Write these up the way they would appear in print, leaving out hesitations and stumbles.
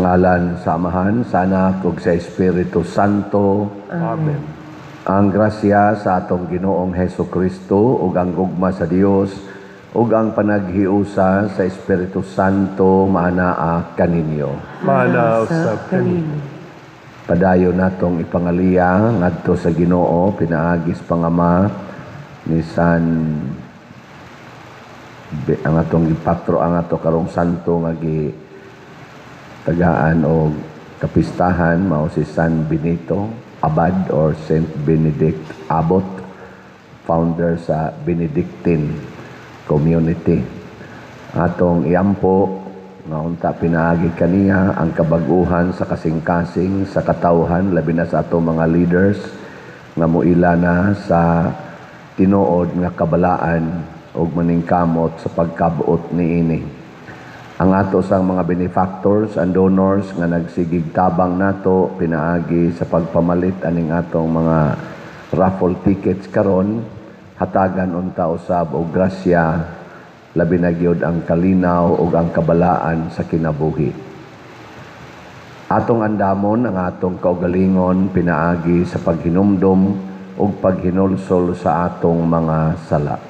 ngalan sa Amahan, sa Anak, ug sa Espiritu Santo. Amen. Ang grasya sa atong Ginoong Hesus Kristo ug ang gugma sa Dios ug ang panaghiusa sa Espiritu Santo maanaa kaninyo. Manaw sa kanino. Padayon natong ipangaliya ngadto sa Ginoo pinaagis pangama ni San ang atong gipatro ang ato karong santo nga tagaan o kapistahan mao si San Benito Abad or Saint Benedict Abbot, founder sa Benedictine community. Atong iampo nga unta pinaagi kaniya ang kabaguhan sa kasing-kasing sa katawhan labi na sa atong mga leaders nga moila na sa tinuod nga kabalaan ug maningkamot sa pagkabuot niini. Ang ato sang mga benefactors and donors nga nagsigig tabang nato pinaagi sa pagpamalit aning atong mga raffle tickets karon hatagan unta usab og grasya labi na gyud ang kalinaw ug ang kabalaan sa kinabuhi. Atong andamon ang atong kaugalingon pinaagi sa paghinumdom ug paghinulsol sa atong mga sala.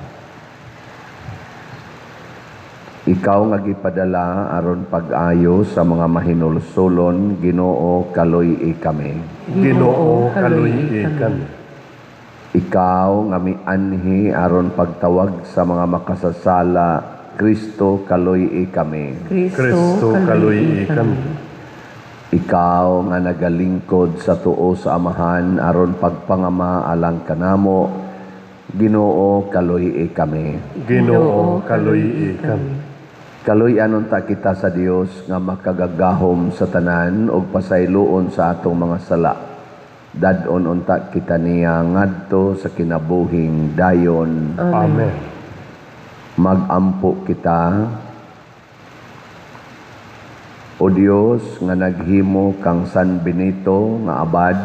Ikaw nga gipadala aron pag-ayo sa mga mahinulsulon, Ginoo kaluy kami. Ginoo kaluy kami. Ikaw nga mianhi aron pagtawag sa mga makasasala, Kristo kaluy kami. Kristo kaluy kami. Ikaw nga nagalingkod sa tuo sa Amahan aron pagpangama alang kanamo, Ginoo kaluy kami. Ginoo kaluy kami. Kaluy-an unta kita sa Dios nga makagagahom sa tanan ug pasayloon sa atong mga sala. Dadon unta kita niya ngadto sa kinabuhing dayon. Amen. Magampo kita, O Dios nga naghimo kang San Benito nga abad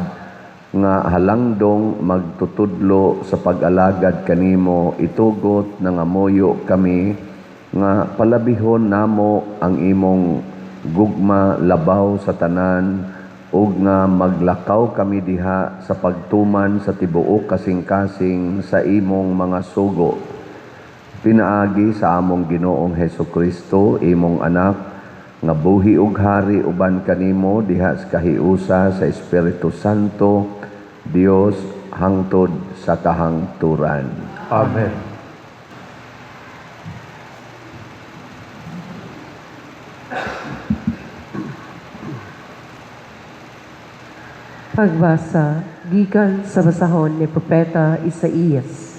nga halangdong magtutudlo sa pag-alagad kanimo, itugot na ngamuyo kami nga palabihon namo ang imong gugma labaw sa tanan ug nga maglakaw kami diha sa pagtuman sa tibuok kasing-kasing sa imong mga sugo. Pinaagi sa among Ginoong Hesukristo, imong anak, nga buhi ug hari uban kanimo diha sa kahiusa sa Espiritu Santo, Dios hangtod sa kahangturan. Amen. Pagbasa gikan sa basahon ni Propeta Isaías.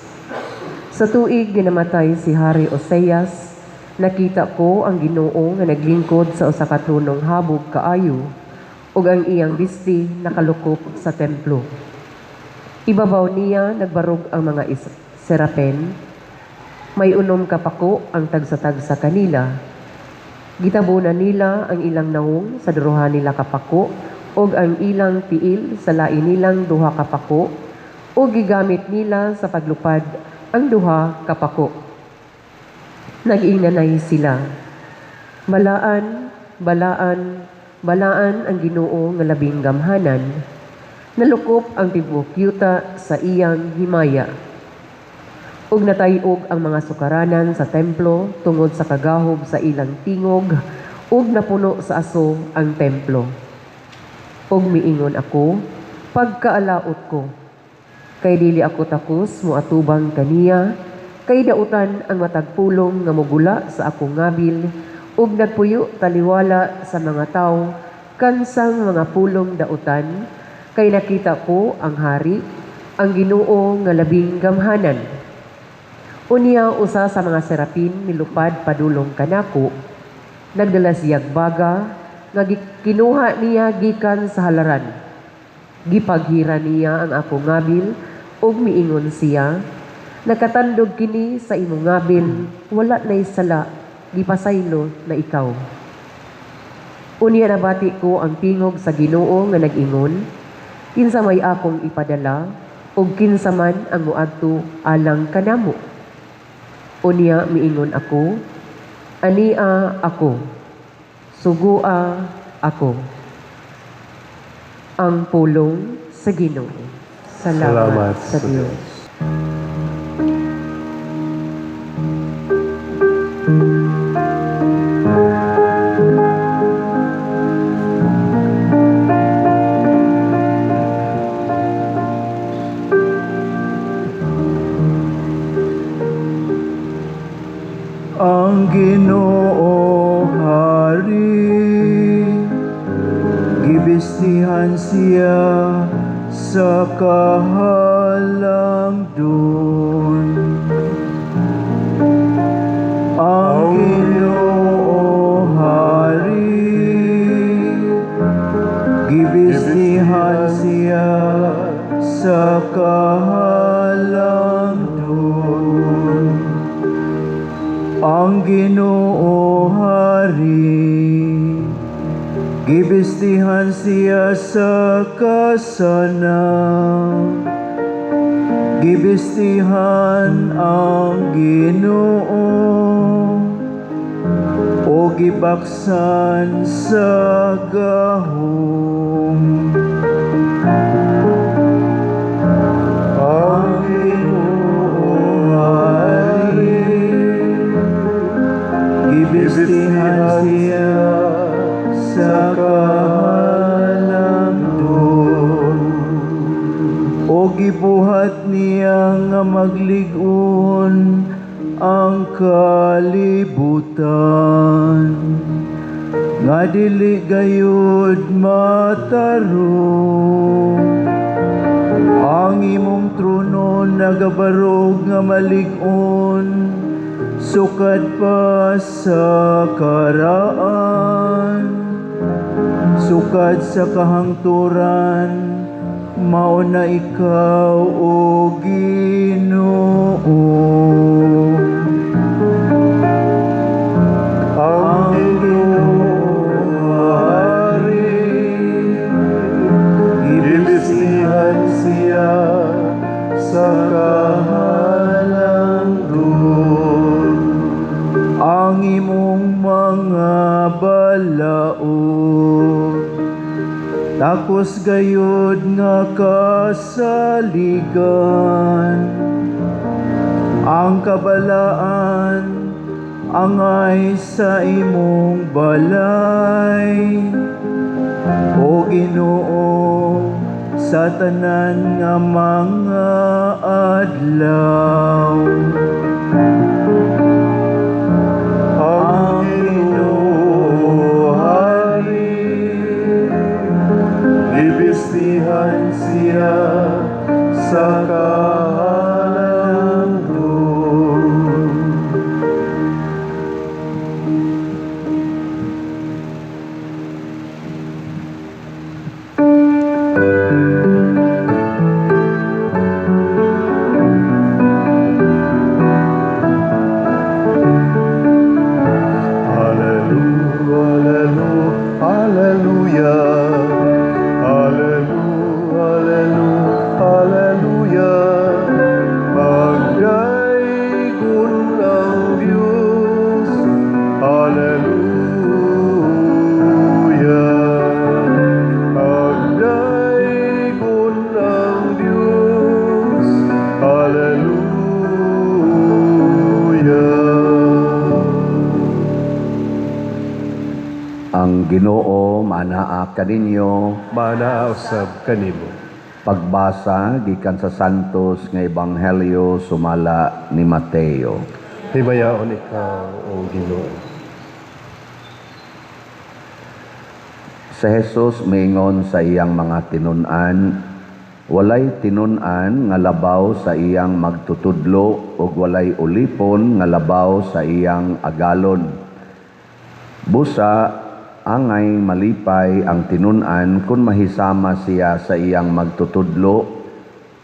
Sa tuig ginamatay si Hari Oseas, nakita ko ang Ginoo nga naglingkod sa usa ka tronong habog kaayo ug ang iyang bisti nakalukop sa templo. Ibabaw niya nagbarog ang mga serapen, may unom kapako ang tagsa-tagsa kanila. Gitabunan nila ang ilang naong sa duruhan nila kapako ug ang ilang tiil sa lain nilang duha kapako ug gigamit nila sa paglupad ang duha kapako. Nag-inganay sila. Balaan, balaan, balaan ang Ginoo nga labing gamhanan. Nalukop ang tibuok yuta sa iyang himaya. Ug natayog ang mga sukaranan sa templo tungod sa kagahog sa ilang tingog ug napuno sa aso ang templo. Ug miingon ako, pagkaalaot ko, kay dili ako takos moatubang kaniya, kay dautan ang matagpulong nga mogula sa akong ngabil, ug nagpuyo taliwala sa mga tawo, kansang mga pulong dautan, kay nakita ko ang hari, ang Ginoo nga labing gamhanan. Unya usa sa mga serapin milupad padulong kanako, nagdala siyag baga, nga kinuha niya gikan sa halaran. Gipaghira niya ang akong ngabil ug miingon siya, nakatandog kini sa imong ngabil, wala nay sala, gipasaylo na ikaw. Unya nabati ko ang tingog sa Ginoo nga nag-ingon, kinsa may akong ipadala ug kinsa man ang moadto alang kanamo. Unya miingon ako, ania ako. Sugua ako. Ang pulong sa Ginoo. Salamat sa Diyos. Ang Ginoo Hari, gibestihan siya sa kahalangdon. Ang Ginoo Hari, gibestihan siya sa kahalangdon. Ang Ginoo Hari, gibestihan siya sa kasanaw. Gibestihan ang Ginoo o gibaksan sa gahom. Ang Ginoo Hari, gibestihan siya sa kahalangdon o gibuhat niya nga maglig-on ang kalibutan nga dili gayud matarong. Ang imong trono nagabarog nga malig-on sukad pa sa karaan, sukad sa kahangturan, mao na ikaw o Ginoo. Ang Ginoo Hari, gibestihan siya sa kahalangdon. Ang imong mga balaod takos gayud nga kasaligan. Ang kabalaan angay sa imong balay, o Ginoo, sa tanan nga mga adlaw. Ang Ginoo Hari, gibestihan siya sa kahalangdon. Ang Ginoo manaa kaninyo. Manausab kanimo. Pagbasa gikan sa Santos nga Ebanghelyo sumala ni Mateo. Himayaon ikaw, O Ginoo. Sa Jesus miingon sa iyang mga tinun-an, walay tinun-an nga labaw sa iyang magtutudlo ug walay ulipon nga labaw sa iyang agalon. Busa angay malipay ang tinun-an kung mahisama siya sa iyang magtutudlo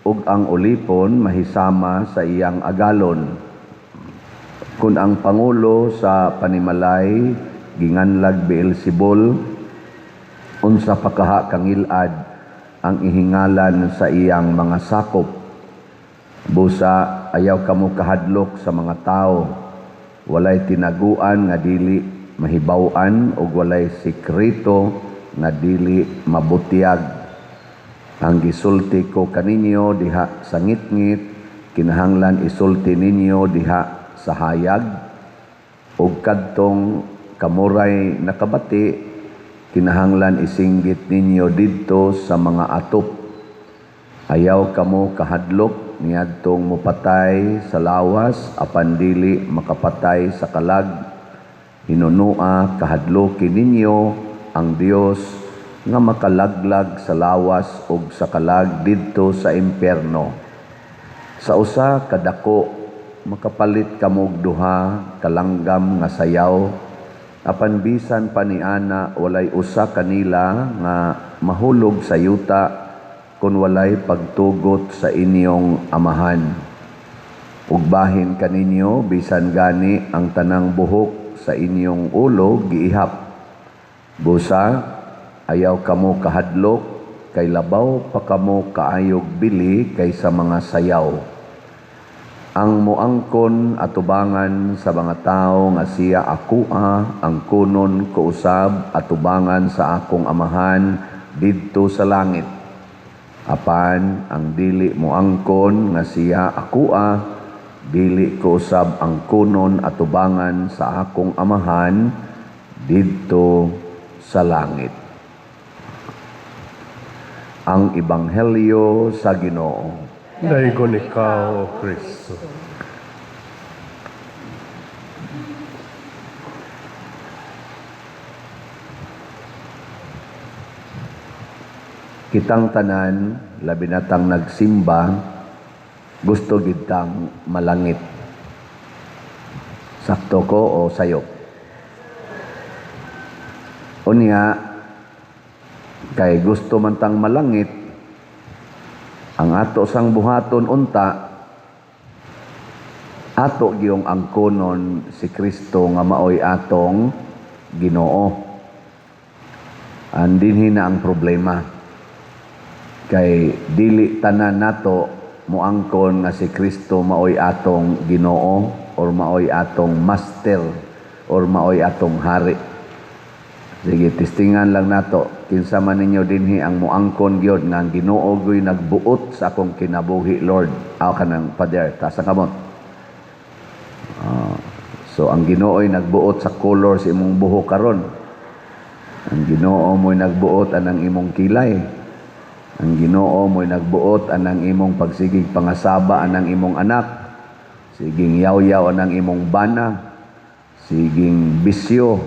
ug ang ulipon mahisama sa iyang agalon. Kung ang pangulo sa panimalay ginganlag Beelzebul, unsa pa kaha kangilad ang ihingalan sa iyang mga sakop. Busa ayaw kamo kahadlok sa mga tao, walay tinaguan nga dili mahibaw-an ug walay sikreto nga dili mabutiag. Ang gisulti ko kaninyo diha sa ngitngit, kinahanglan isulti ninyo diha sa hayag, ug kadtong kamuray nakabati, kinahanglan isinggit ninyo didto sa mga atop. Ayaw kamo kahadlok niadtong mopatay sa lawas, apan dili makapatay sa kalag. Hinunua kahadlokin ninyo ang Dios nga makalaglag sa lawas ug sa kalag didto sa impierno. Sa usa kadako makapalit kamog duha kalanggam nga sayaw, apan bisan pa niana walay usa kanila nga mahulog sa yuta kun walay pagtugot sa inyong amahan. Ug bahin kaninyo bisan gani ang tanang buhok sa inyong ulo giihap. Busa, ayaw kamo kahadlok, kay labaw pa kamo kaayog bili kaysa mga sayaw. Ang muangkon atubangan sa mga tao nga siya akua, ang kunon ko usab atubangan sa akong amahan didto sa langit. Apan ang dili muangkon nga siya akua, dili ko usab ang kunon atubangan sa akong amahan didto sa langit. Ang Ebanghelyo sa Ginoo. Daigon ikaw, O Kristo. Kitang tanan, labi na tang nagsimba, gusto gitang malangit. Sakto ko o sayo? Unya, kay gusto man tang malangit, ang ato sang buhaton unta, ato giyong angkonon si Kristo nga maoy atong Ginoo. Andinhi na ang problema. Kay dili tanan nato muangkon nga si Kristo maoy atong Ginoo or maoy atong master or maoy atong hari. Sige, testingan lang nato. Kinsa man ninyo dinhi ang muangkon gyud nga ang Ginoo gyud nagbuot sa akong kinabuhi, Lord. Aw kanang Father, ta sa kamot. So ang Ginoo'y nagbuot sa color sa imong buhok karon. Ang Ginoo mo'y nagbuot anang imong kilay. Ang Ginoo mo'y nagbuot anang imong pagsigig pangasaba anang imong anak. Siging yaw-yaw anang imong bana. Siging bisyo.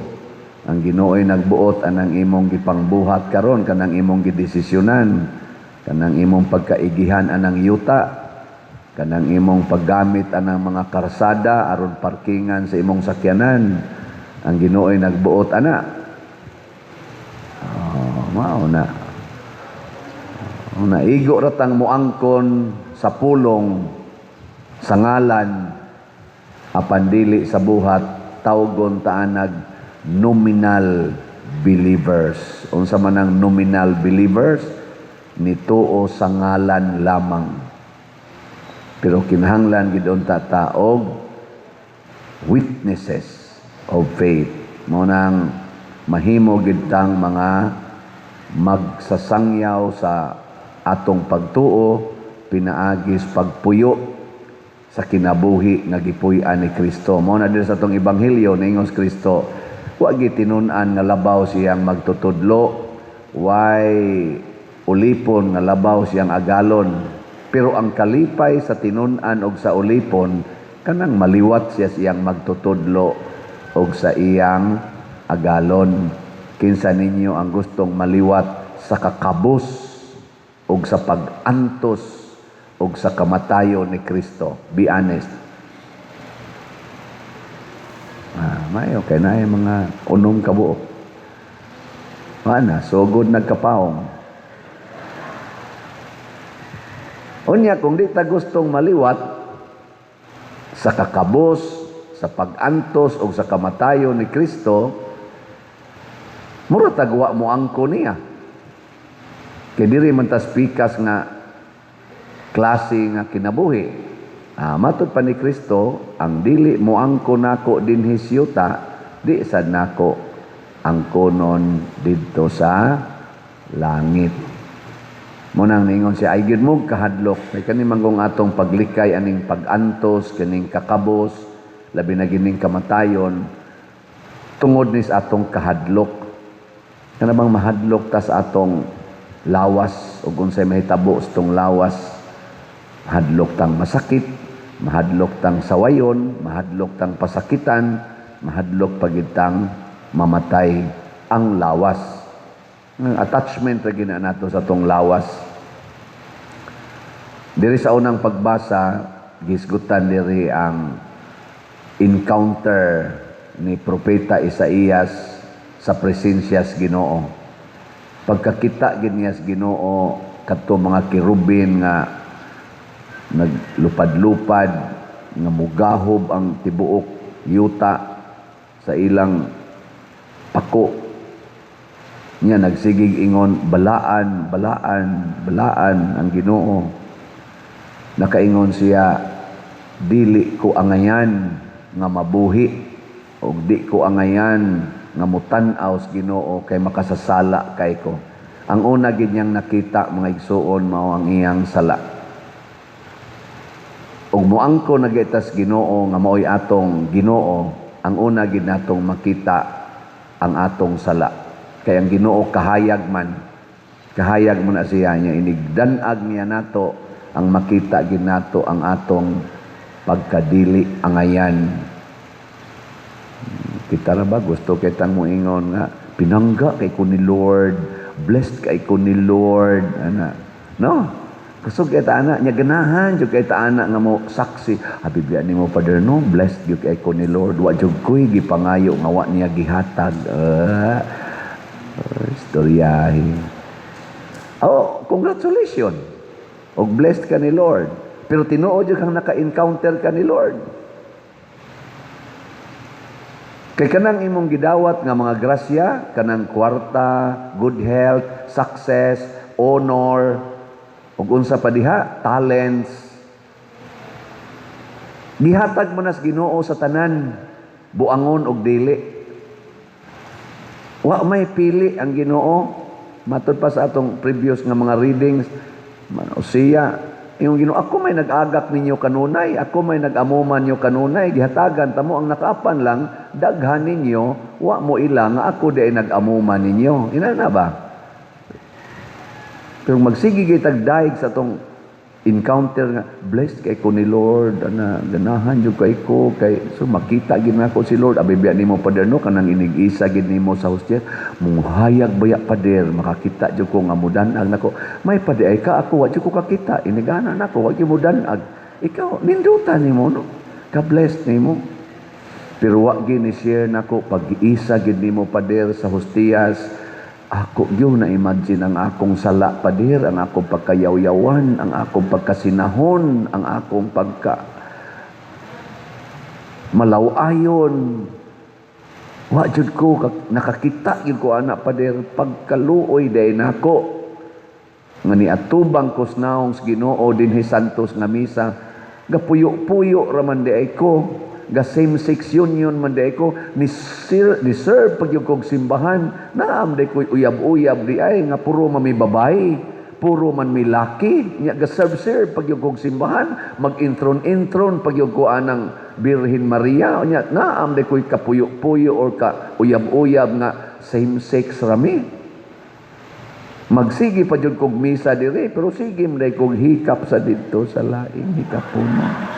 Ang Ginoo'y nagbuot anang imong gipangbuhat karon, kanang imong gidesisyonan, kanang imong pagkaigihan anang yuta, kanang imong paggamit anang mga karsada aron parkingan sa imong sakyanan. Ang Ginoo'y nagbuot ana. Mao na. Igo ratang muangkon sa pulong sa ngalan apan dili sa buhat tawgon taanag nominal believers. Unsa man ang nominal believers? Nituo sa ngalan lamang. Pero kinahanglan gid unta taog witnesses of faith. Mao nang mahimo gid tang mga magsasangyaw sa atong pagtuo pinaagis pagpuyo sa kinabuhi nga gipuy-an ni Kristo. Mao na din sa atong ebanghelyo niingos Kristo, wa gitinun-an nga labaw siyang magtutudlo, way ulipon nga labaw siyang agalon. Pero ang kalipay sa tinun-an og sa ulipon, kanang maliwat siya siyang magtutudlo og sa iyang agalon. Kinsa ninyo ang gustong maliwat sa kakabus og sa pag-antos og sa kamatayon ni Kristo? Be honest. Mayo kay na yung mga unom kabuok. Mana, sugod nagkapaong. Unya, kung di ta gustong maliwat sa kakabos, sa pag-antos o sa kamatayon ni Kristo, mura tagwa mo angko niya. Kaya diri man tas pikas nga klase nga kinabuhi. Matod pa ni Kristo, ang dili mo angko nako dinhi siyuta, di sad nako angkonon didto sa langit. Munang ningon siya, ay gyud mo kahadlok. Kay kani manggong atong paglikay, aning pagantos, kaning kakabos, labi na gining kamatayon, tungod ni sa atong kahadlok. Kana bang mahadlok ta sa atong lawas, o kung sa'y mahitabo sa itong lawas, mahadlok tang masakit, mahadlok tang sawayon, mahadlok tang pasakitan, mahadlok pagitang mamatay ang lawas. Ang attachment na gina nato sa itong lawas. Diri sa unang pagbasa, gisgutan diri ang encounter ni Propeta Isaías sa presensya sa Ginoo. Pagkakita gid niya sa Ginoo kadto mga kirubin nga naglupad-lupad, nga mugahob ang tibuok yuta sa ilang pako. Niya nagsigig ingon, balaan, balaan, balaan ang Ginoo. Nakaingon siya, dili ko angayan nga mabuhi, o di ko angayan nga mutan-aw sa Ginoo kay makasasala kay ko. Ang una gid niyang nakita mga igsuon mao ang iyang sala. Ug moangko nagitas Ginoo nga mao'y atong Ginoo, ang una gid natong makita ang atong sala. Kay ang Ginoo kahayag man na siya niya, inigdanag niya nato ang makita gid nato ang atong pagkadili angayan. Kita ra ba gusto kitang moingon nga pinangga kay ko ni Lord, blessed kay ko ni Lord, ana. No? Kusog kita ana nya ganahan jud kay ta ana nga mo saksi. Biblia nimo Father no, blessed jud kay ko ni Lord, wa jud koy gipangayo nga wa niya gihatag. Istoryahin. Oh, congratulations. Og blessed ka ni Lord. Pero tinuod jud kang naka-encounter ka ni Lord. Kay kanang imong gidawat nga mga grasya, kanang kwarta, good health, success, honor, ug unsa pa diha, talents. Gihatag man as Ginoo sa tanan, buangon og dili. Wa may pili ang Ginoo. Matud pa sa atong previous nga mga readings, Hosea, yung Ginoo, ako may nag-agak ninyo kanunay, ako may nag-amuman nyo kanunay, gihatagan tamo ang nakaapan lang, daghan ninyo, wa mo ilang, ako di ay nag-amuman ninyo. Ina na ba? Pero magsigi kay tagdaig sa tong encounter nga, blessed kay ko ni Lord, ana, ganahan jud kay ko, kay, so makita gid nako si Lord, abibya nimo pader no, kanang inig-isa gid nimo sa hostel, muhayag baya pader, makakita jud ko nga mudanag nako, may padi ay ka, ako wa jud ko kakita, inigana nako, wa jud mudanag, ikaw, nindutan nimo no, ka-blessed nimo. Pero wa gid ni share nako, pag-iisa gid nimo pader sa hostiyas, ako yun na-imagine ang akong sala padir, ang akong pagkayaw-yawan, ang akong pagkasinahon, ang akong malawayon. Wa jud ko nakakita jud ko anak padir pagkaluoy day nako. Nga ni atubang kusnaong sa Ginoo dinhi santos nga misa, gapuyo-puyo raman di ay ko. Ga same-sex union man day ko ni serve pag yung kong simbahan naam day ko uyab-uyab di ay nga puro man may babae, puro man may laki nya ga serve pag yung kong simbahan, mag-intron pag yung ko anang Birhen Maria nya naam day ko kapuyo-puyo or ka uyab-uyab nga same-sex rami. Magsigi pa jud kog misa dire pero sige man day kog hikap sa didto sa laing hikapuno.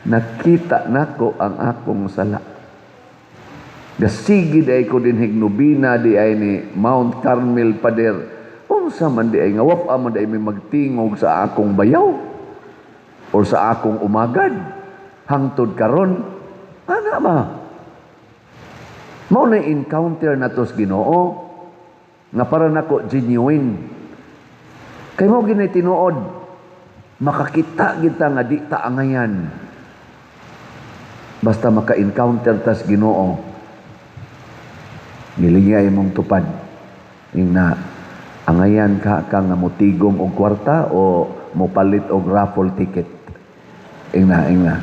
Nakita nako ang akong sala. Gasigi day ko din hignubina di ay ni Mount Carmel pader. Unsa man di ay nga wapa man di ay may magtingog sa akong bayaw or sa akong umagad hangtod karon. Ana ba? Mao na encounter nato sa Ginoo nga para nako genuine. Kay mo ginay tinuod makakita kita nga di ta angayan. Basta maka-encounter tas Ginoo. Nilingay mong tupad. Yung na angayan ka nga mutigom og kwarta o mupalit og raffle ticket. Ingna.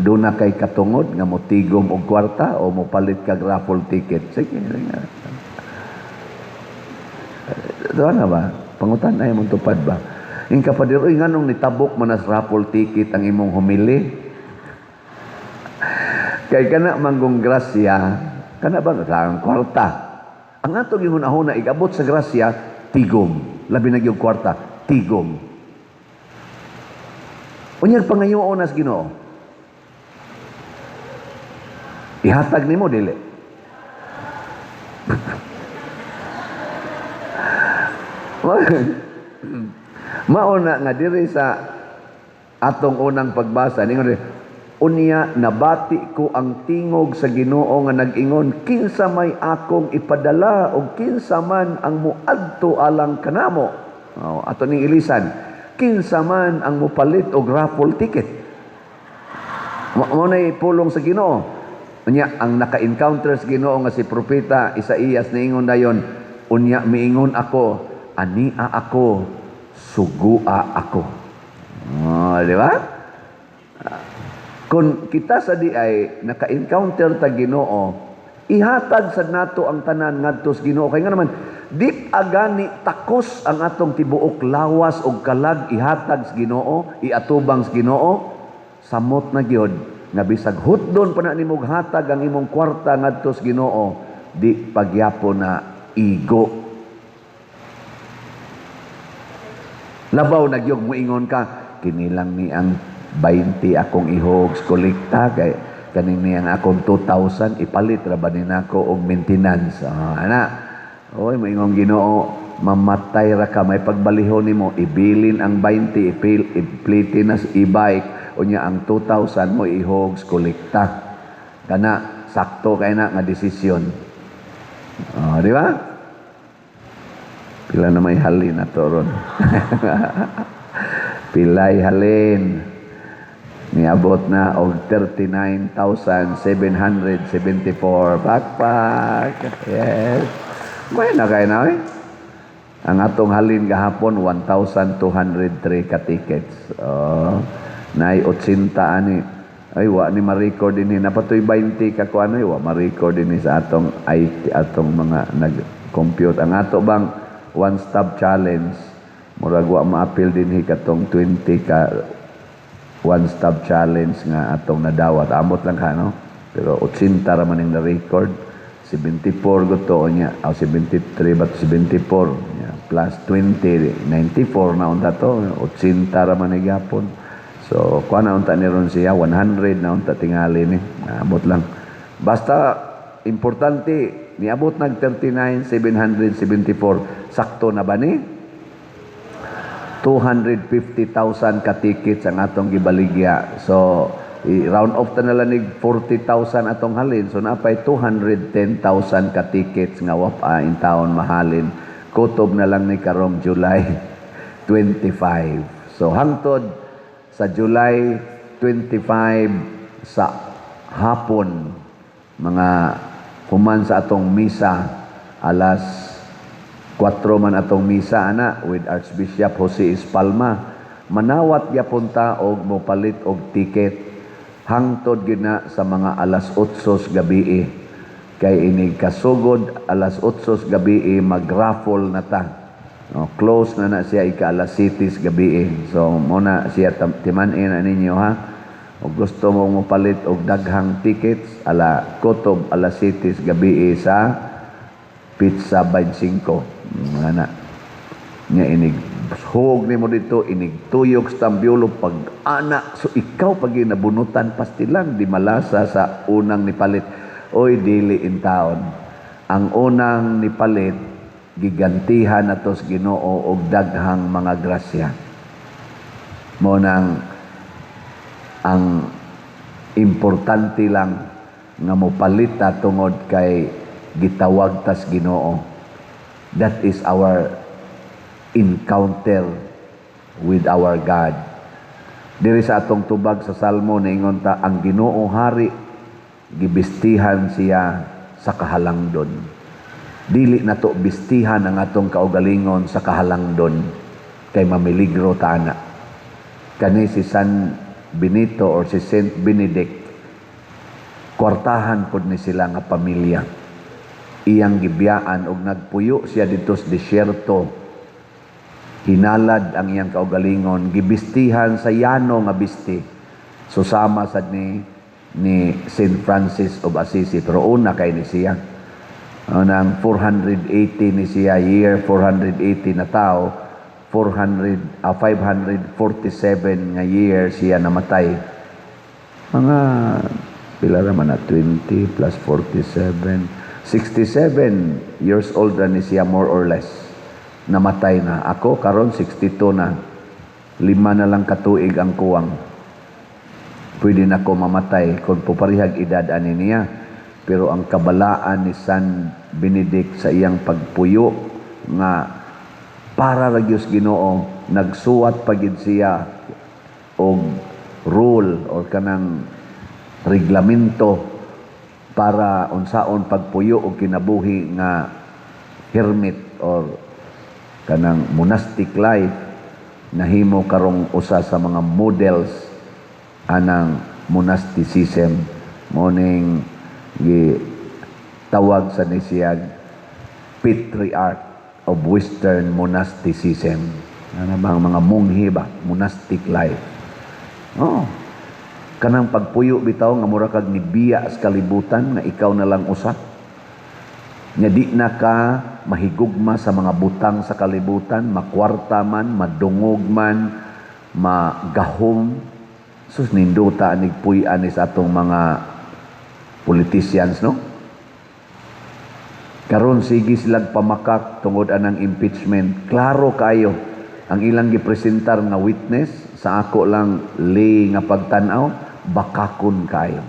Doon na kay katungod nga motigom og kwarta o mopalit kag raffle ticket. Sige. Doon na ba? Pangutan ay mong tupad ba? Yung kapadir, uy, nga nung nitabok manas raffle ticket ang imong humili. Kay kana manggong grasya, kana ba ang kwarta? Ang atong yung hunahuna, igabot sa grasya, tigom. Labi na yung kwarta, tigom. Unyag pangayoon nas Ginoo. Ihatag nimo dili. Mauna nga diri sa atong unang pagbasa ningon unya nabati ko ang tingog sa Ginoo nga nag-ingon kinsa may akong ipadala o kinsa man ang muadto alang kanamo. Ato ning ilisan kinsa man ang mupalit og raffle ticket. Mo nay pulong sa Ginoo. Unya ang naka-encounter sa Ginoo nga si propeta Isaías niingon dayon unya miingon ako ania ako sugua ako. Di ba? Kung kita sa di ay naka-encounter ta Ginoo, ihatag sad nato ang tanan ngadto sa Ginoo kay nga naman di agani takos ang atong tibuok lawas og kalag ihatag sa Ginoo, iatubang sa Ginoo, samot na gyud nga bisag hutdon pa na nimog hatag ang imong kwarta ngadto sa Ginoo, di pagyapon na igo. Labaw nagyog moingon ka, kinilang ni ang 20 akong ihog kolekta kay kaning niyang akong 2,000 ipalit ra ba nako og maintenance. Oy moingon Ginoo, mamatay ra ka may pagbalihon nimo, ibilin ang 20 iplitin nas e-bike unya ang 2,000 mo ihog kolekta. Kana sakto kay na nga desisyon. Di ba? Pila na may halin na toron. Pilay halin. Niabot na og 39,774. Pakpak. Yes. May na kayo na Ang atong halin gahapon, 1,203 ka tickets. Naay 80 ani. Ay, wa ni ma-record din. Napatoy 20 ka kuan ay, wa ma-record din sa atong IT, atong mga nag-compute. Ang ato bang one-stop challenge, murag wa ma-appeal din katong 20 ka one-stop challenge nga atong nadawat. Amot lang ka, no? Pero 80 ra man yung na-record. 74 gusto niya. 73 ba 74? Yeah. Plus 20, 94 na unta to. 80 ra man yung gapon. So, kuha na unta ni ron siya. 100 na unta tingali ni. Amot lang. Basta, importante, niabot nag 39,774. Sakto na ba ni? 250,000 ka tickets ang atong gibaligya. So, round off ta na lang 40,000 atong halin. So, napay 210,000 ka tickets nga wapa in town mahalin. Kutob na lang ni karong July 25. So, hangtod sa July 25 sa hapon, mga human sa atong misa, alas 4 man atong misa ana with Archbishop Jose Espalma. Manawat gyapon ta og mopalit og ticket hangtod gyud na sa mga alas 8 gabi. Kay inig kasugod alas 8 gabi mag-raffle na ta. Close na siya ika alas 7 gabi. So muna siya timan-in na ninyo ha. Og gusto mo mopalit og daghang tickets ala kutob alas 7 gabi sa Pizza 25. Nga na. Nya inig hug nimo dito, inig tuyok sa tambyulo pag anak. So ikaw pag nabunutan pastilang di malasa sa unang nipalit. Oy dili in town. Ang unang nipalit gigantihan natos Ginoo og daghang mga grasya. Mo nang ang importante lang nga mopalit ta tungod kay gitawag tas Ginoo. That is our encounter with our God. Diri sa atong tubag sa Salmo niingon ta ang Ginoo hari gibistihan siya sa kahalangdon. Dili nato bistihan ang atong kaugalingon sa kahalangdon kay mamiligro ta ana. Kani si San Benito or si Saint Benedict, kwartahan pod ni sila nga pamilya. Iyang gibiyaan og nagpuyo siya dito sa disyerto. Hinalad ang iyang kaugalingon, gibistihan sa yano nga bisti. Susama sad ni Saint Francis of Assisi, pero una kay ni siya. Nang 480 ni siya, year 480 na tao, 547 nga year siya namatay. Mga pila naman na 20 plus 47, 67 years old na ni siya more or less. Namatay na. Ako karon 62 na. 5 na lang katuig ang kuwang. Pwede na ko mamatay kung puparihag edad ani niya. Pero ang kabalaan ni San Benedict sa iyang pagpuyo nga para ra gyud Ginoo, nagsuwat pagid siya og rule or kanang reglamento para unsaon pagpuyo og kinabuhi nga hermit or kanang monastic life, nahimo karong usa sa mga models anang monasticism. Morning tawag sa nisiyag patriarch of Western monasticism. Ano bang mga munghi ba? Monastic life. Oh, kanang pagpuyo bitaw nga mura kag nibiya sa kalibutan nga ikaw na lang usa. Nga di na ka mahigugma sa mga butang sa kalibutan, makwarta man, madungog man, magahom. Sus ninduta nigpuy-an sa atong mga politicians, no? Karon sige silang pamakak tungod anang impeachment. Klaro kayo ang ilang gipresentar nga witness sa ako lang lay nga pagtan-aw, bakakon kayo.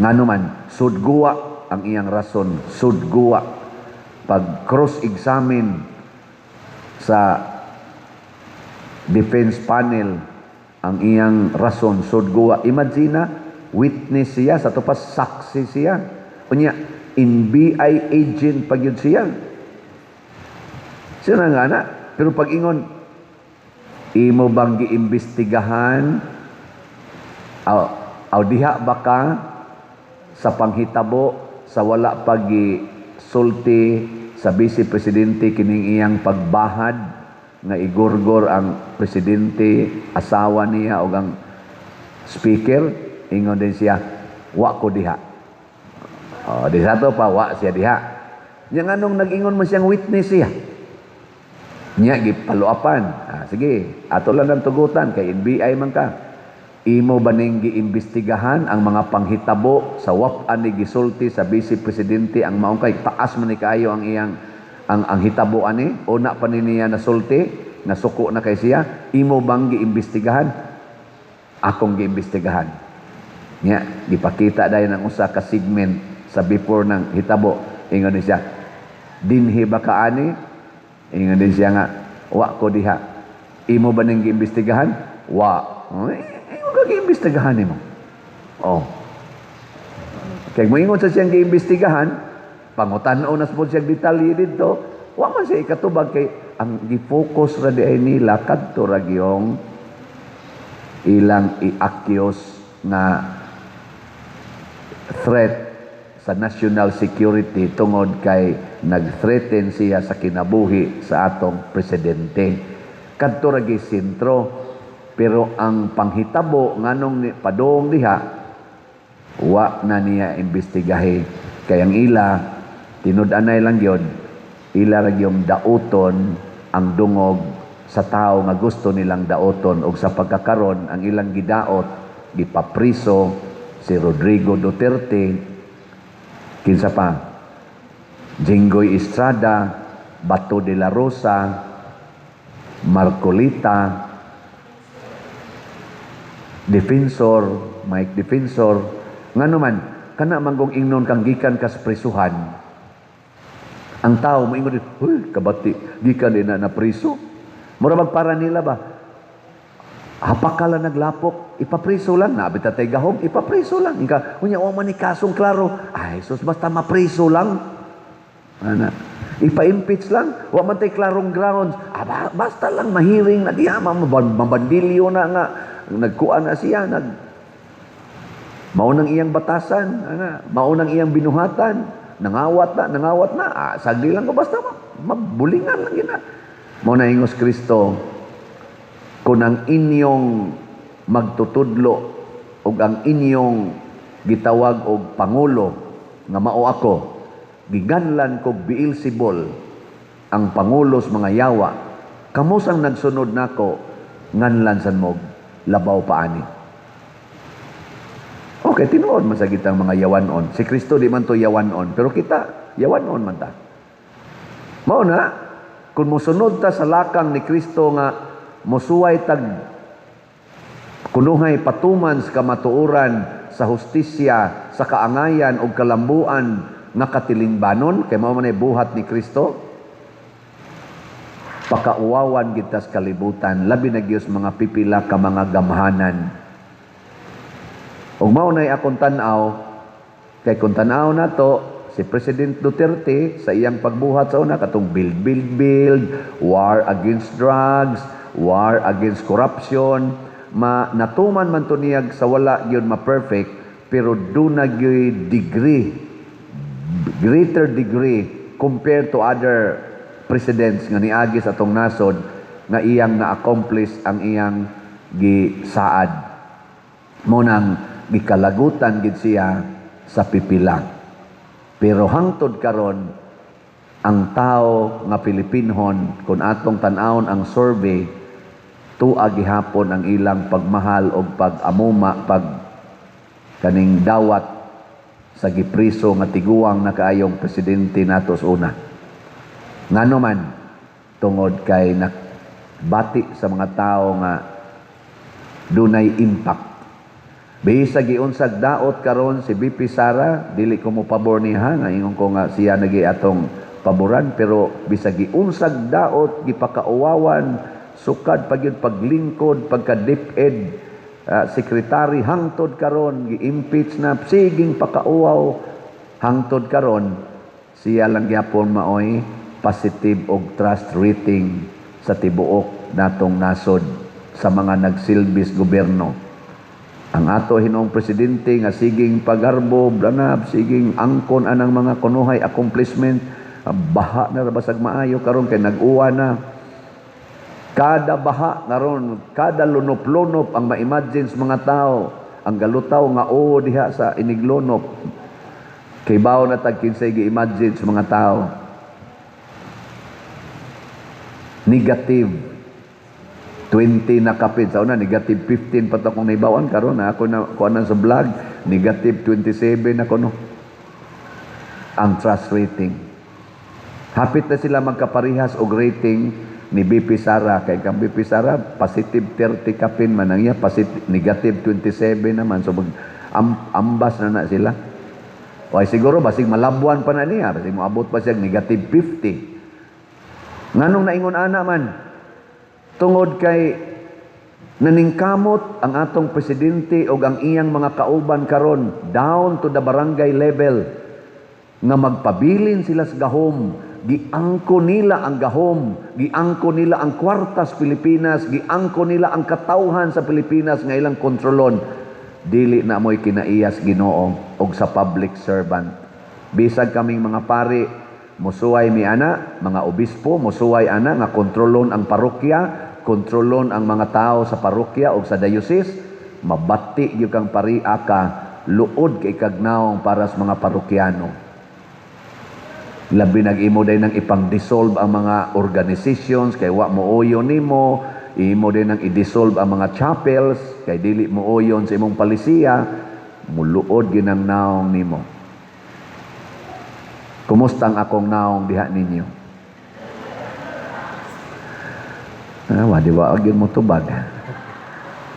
Ngano man sudguwa ang iyang rason, sudguwa pag cross-examine sa defense panel ang iyang rason, sudguwa. Imagine witness siya sa tupas saksi siya. Unya NBI agent pag yun siya. Siya na nga na. Pero pag ingon, imo bang giimbestigahan? Aw diha ba ka sa panghitabo sa wala pag-sulti sa Vice Presidente kining iyang pagbahad nga igorgor ang presidente, asawa niya o ang speaker? Ingon din siya, wa ko diha. Di sa to pa, wa siya diha. Yang anong nag-ingon mo siyang witness siya? Nya, gipaluapan. Sige, ato lang ang tugutan, kay NBI man ka. Imo ba ning giimbestigahan ang mga panghitabo sa wap-an ni gisulti sa Vice Presidente ang maong kay taas man ni kayo ang iyang ang hitabo ani? Una pa ni niya nasulti, nasuko na kay siya. Imo bang giimbestigahan? Akong giimbestigahan. Nya, gipakita dayon ang usa ka segment sa before ng hitabo. Ingon din siya, dinhi ba ka ani? Ingon din siya nga, wa ko diha. Imo ba ning giimbestigahan? Wa. Imo ka giimbestigahan nimo. Oh. Kay mo ingon sa siyang giimbestigahan, pangutan-o na sa siyang detalye dito, wa man siya ikatubag kay ang gi-focus ra di ay nila kadto ra gyung ilang i-accuse na threat sa national security tungod kay nag-threaten siya sa kinabuhi sa atong presidente. Kadto ra gyud sentro, pero ang panghitabo nganong padong diha wa na niya imbestigahe kay ang ila tinud-anay lang gyud ila ra gyud daoton ang dungog sa tao nga gusto nilang daoton ug sa pagkakaron ang ilang gidaot gipapriso si Rodrigo Duterte, kinsa pa, Jinggoy Estrada, Bato de la Rosa, Marcolita, Defensor, Mike Defensor, ngano man, kana manggong ingnon kang gikan kas prisuhan. Ang tao moingon, "Huy, kabati, gikan din na priso." Mura magpara nila ba? Hapakala naglapok, ipapriso lang. Nabita tayo gahom, ipapriso lang. Ika, unya, o man ni kasong klaro. Ay, sus, basta mapriso lang. Ana, ipa-impeach lang. Wa man tayo klarong grounds. Basta lang mahiring na diya, mabandilyo na nga nagkuan na siya, maunang iyang batasan, maunang iyang binuhatan, nangawat na, sagdi lang ko basta mabulingan lang yun na. Mauna ingos Kristo, kung ang inyong magtutudlo o ang inyong gitawag og pangulo nga mao ako, giganlan ko Beelzebul ang pangulos mga yawa, kamo sang nagsunod nako nganlan san mo labaw paani. Okay, tinuod man sa kitang mga yawanon. Si Kristo di man to yawanon, pero kita yawanon man ta. Mao na kung mosunod ta sa lakang ni Kristo nga mosuway tag kunuhay patuman sa kamatuoran, sa hustisya, sa kaangayan o kalambuan nga katilingbanon, kay mao man ay buhat ni Kristo, pakauwawan kita sa kalibutan, labi na Diyos mga pipila ka mga gamhanan. Ug mao nay akong tan-aw, kay kung tan-aw na to, si President Duterte sa iyang pagbuhat sa una, katong build, war against drugs, war against corruption, natuman man to niyag sa wala yun ma-perfect, pero do na greater degree compared to other presidents nga niagi sa atong nasod nga iyang na-accomplish ang iyang gisaad. Munang gikalagutan gid siya sa pipila. Pero hangtod karon ang tao nga Pilipinhon, kung atong tan-awon ang survey, tuwa gihapon ang ilang pagmahal o pag-amuma, kaning dawat sa gipriso nga tiguang na kaayong presidente nato sa una. Ngano man, tungod kay nakbati sa mga tao nga dunay impact. Bisa giunsag daot karon si BP Sara, dili ko mo pabor niya nga ingon ko nga siya nagi atong paboran, pero bisa giunsag daot gipakauwawan sukad pagyud paglingkod pagka-DepEd secretary hangtod karon gi-impeach na siging pakauwaw hangtod karon siya lang gyapon maoy positive og trust rating sa tibuok natong nasod sa mga nagsilbis gobyerno. Ang ato Hinoong presidente nga siging pagarbo, branab, siging angkon anang mga kunuhay accomplishment, baha na basag maayo karon kay nag-uwa na. Kada baha karon, kada lunop-lunop ang ma-imagine sa mga tao, ang galutaw nga diha sa iniglunop. Kay bawo na tag kinsay gi-imagine sa mga tao. Negative 20 na kapit sa una, negative 15 pa to kung naibawan karon na ako na kuanan sa vlog, negative 27 ako no. Ang trust rating. Hapit na sila magkaparihas og rating ni BP Sara, kay kang BP Sara positive 30 kapin man ang iya, negative 27 naman, so ambas na sila. O ay siguro basig malabuan pa na niya, basig moabot pa siya negative 50. Nganong naingon ana man? Tungod kay naningkamot ang atong presidente o ang iyang mga kauban karon down to the barangay level nga magpabilin sila sa gahom, giangko nila ang gahom, giangko nila ang kwartas Pilipinas, giangko nila ang katawhan sa Pilipinas nga ilang kontrolon. Dili na mo'y kinaiyas Ginoo og sa public servant. Bisag kaming mga pari, musuway mi ana, mga obispo, musuway ana nga kontrolon ang parokya, kontrolon ang mga tao sa parokya o sa diocese, mabati gyud kang paria ka, luod kay kagnaong para sa mga parokyano. Labi nag-imo day nang ipang-dissolve ang mga organizations kay wa mo uyon nimo, imo din nang i-dissolve ang mga chapels kay dili mo uyon sa imong palisiya, muluod gyud ang naong nimo. Kumusta ang akong naong diha ninyo? Di ba agin mo tubag?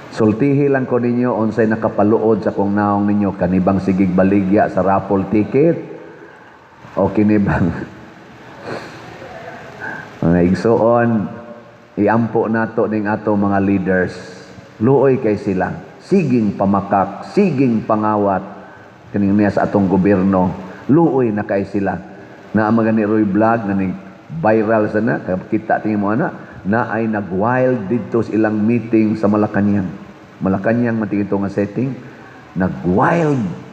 Sultihi lang ko ninyo unsay nakapaluod sa kong naong ninyo, kanibang sigig baligya sa raffle ticket o kinibang mga igsuon iampo nato ning ato mga leaders, luoy kay sila, siging pamakak, siging pangawat kaning niya sa atong gobyerno, luoy na kay sila na mga ni Roy Vlog na ning viral sana, kita tingin mo na ay nag-wild dito sa ilang meeting sa Malacañang. Malacanang matigito nga setting, nag-wild.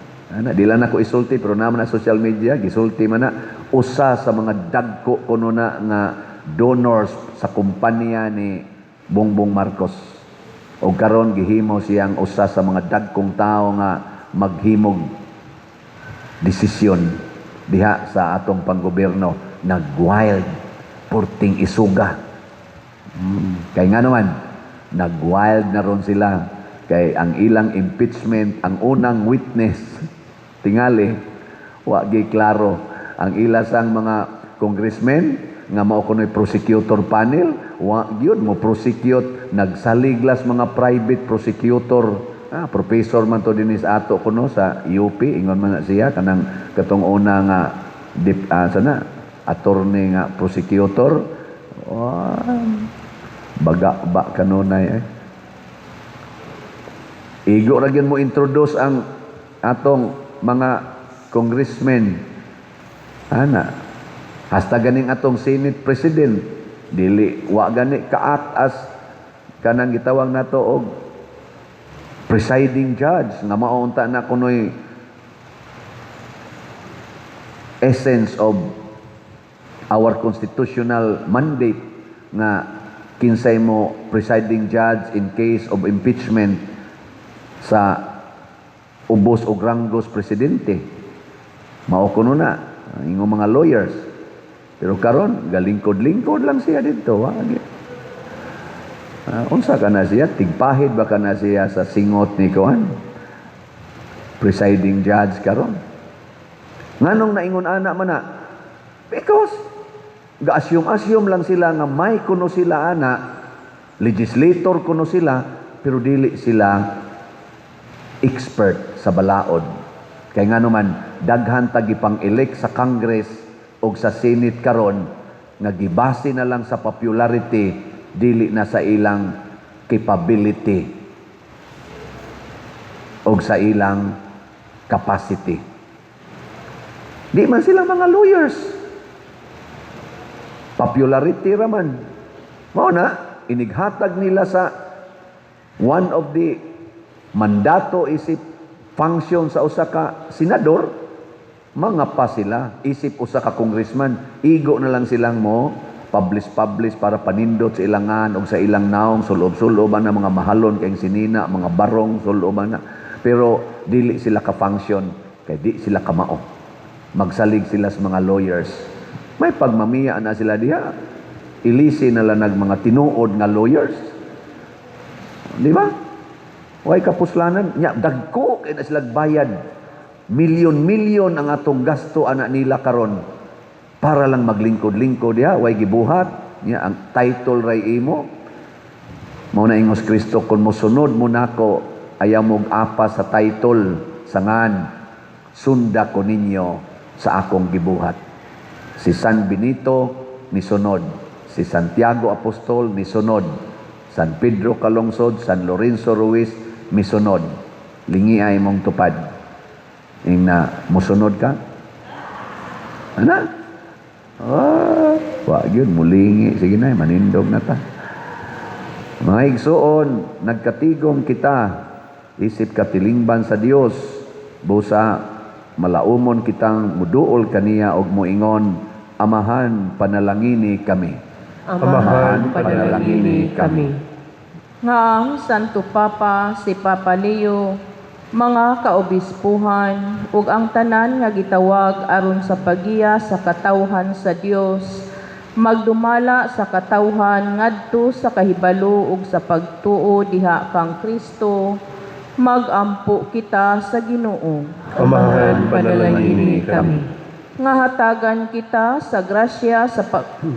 Di lang ako isulti, pero naman na social media, gisulti man na, usa sa mga dagko kuno na nga donors sa kumpanya ni Bongbong Marcos. O karon gihimo siyang usa sa mga dagkong tao nga maghimog desisyon diha sa atong panggobyerno. Nag-wild, purting isuga. Kay nga naman, nag-wild na ron sila. Kay ang ilang impeachment, ang unang witness, tingali, wagi klaro. Ang ilasang mga congressmen, nga mao kuno'y prosecutor panel, yun mo prosecute, nagsaliglas mga private prosecutor. Professor man to dinis ato kuno sa UP, ingon man na siya, kanang katong una nga, attorney nga prosecutor. Baga kanunay Igo ra gyud mo introduce ang atong mga congressmen. Hasta ganing atong Senate President, dili wa gani kaatas kanang gitawag nato og presiding judge nga maunta na kunoy essence of our constitutional mandate nga kinsay mo presiding judge in case of impeachment sa ubos o ranggos presidente. Mao kuno na ingong mga lawyers. Pero karon galingkod-lingkod lang siya dito. Unsa ka na siya? Tigpahid ba ka na siya sa singot ni Kuan? Presiding judge karon. Nganong naingon ana man na? Because ga-assume lang sila nga may kuno sila ana, legislator kuno sila, pero dili sila expert sa balaod. Kay nga naman, daghan tagipang elect sa Congress o sa Senate karon nga gibase na lang sa popularity, dili na sa ilang capability o sa ilang capacity. Di man sila mga lawyers. Popularity raman. Mao na, inighatag nila sa one of the mandato isip function sa usa ka senador, mga pa sila, isip usa ka congressman, igo na lang silang mo, publish para panindot sa ilangan o sa ilang naong, sulob-suloban na mga mahalon kayong sinina, mga barong, suloban na. Pero dili sila ka-function, kaya di sila kamao. Magsalig sila sa mga lawyers. May pagmamiya na sila diha. Ilisi na lang mga tinuod nga lawyers. Di ba? Way kapuslanan, dagko kay na sila bayad. Milyon-milyon ang atong gasto anak nila karon para lang maglingkod-lingkod ya, way gibuhat nya ang title ray imo. Mao na ingos Kristo, kun mosunod mo nako, ayaw mo apa sa title sangan sunda ko ninyo sa akong gibuhat. Si San Benito ni sunod, si Santiago Apostol ni sunod, San Pedro Calungsod, San Lorenzo Ruiz misunod. Lingi ay mong tupad. Ing na musunod ka? Ana? Wa gyud mulingi. Sige na, manindog na ta. Mga igsuon, nagkatigom kita, isip katilingban sa Dios, busa malaumon kitang muduol kaniya og moingon, amahan panalangini kami. Amahan panalangini kami. Nga ang Santo Papa, si Papa Leo, mga kaobispuhan, ug ang tanan nga gitawag aron sa pagiya sa katawhan sa Dios, magdumala sa katawhan ngadto sa kahibalo ug sa pagtuo diha kang Kristo, magampo kita sa Ginoo. Amahan panalangini kami. Nga hatagan kita sa grasya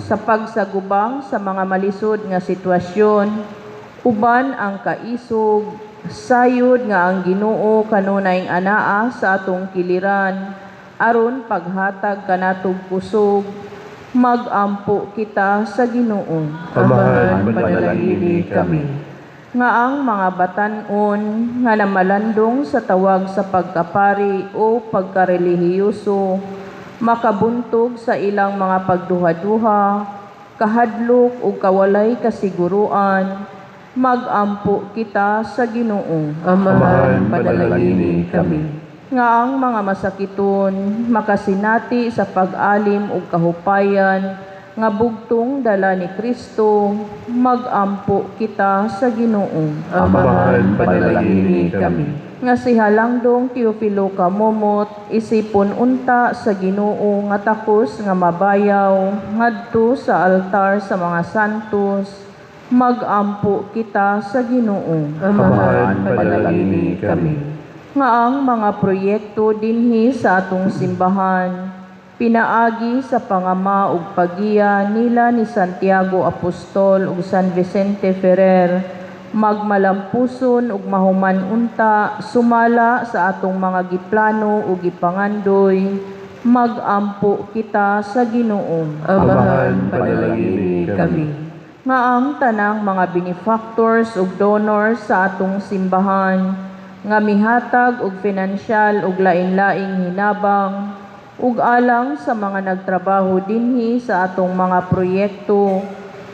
sa pagsagubang sa mga malisod nga sitwasyon, uban ang kaisog, sayod nga ang Ginoo kanunay anaa sa atong kiliran, aron paghatag kanatog kusog, magampo kita sa Ginoo. Amahan panalangini kami. Nga ang mga batan-on nga namalandong sa tawag sa pagkapari o pagkarelihiyoso, makabuntog sa ilang mga pagduha-duha, kahadlok o kawalay kasiguruan, Magampo kita sa Ginoo. Amahan, panalangini kami. Nga ang mga masakiton makasinati sa pag-alim ug kahupayan nga bugtong dala ni Kristo, magampo kita sa Ginoo. Amahan, panalangini kami. Nga si Halangdong Teofilo Kamomot, isipon unta sa Ginoo nga takos nga mabayaw ngadto sa altar sa mga santos, magampo kita sa Ginoo. Amahan, panalangini kami. Nga ang mga proyekto dinhi sa atong simbahan, pinaagi sa pangama ug pagiya nila ni Santiago Apostol ug San Vicente Ferrer, magmalampuson ug mahuman unta sumala sa atong mga giplano ug gipangandoy, magampo kita sa Ginoo. Amahan, panalangini kami. Nga ang tanang mga benefactors ug donors sa atong simbahan, nga mihatag og pinansyal ug lain-laing hinabang ug alang sa mga nagtrabaho dinhi sa atong mga proyekto,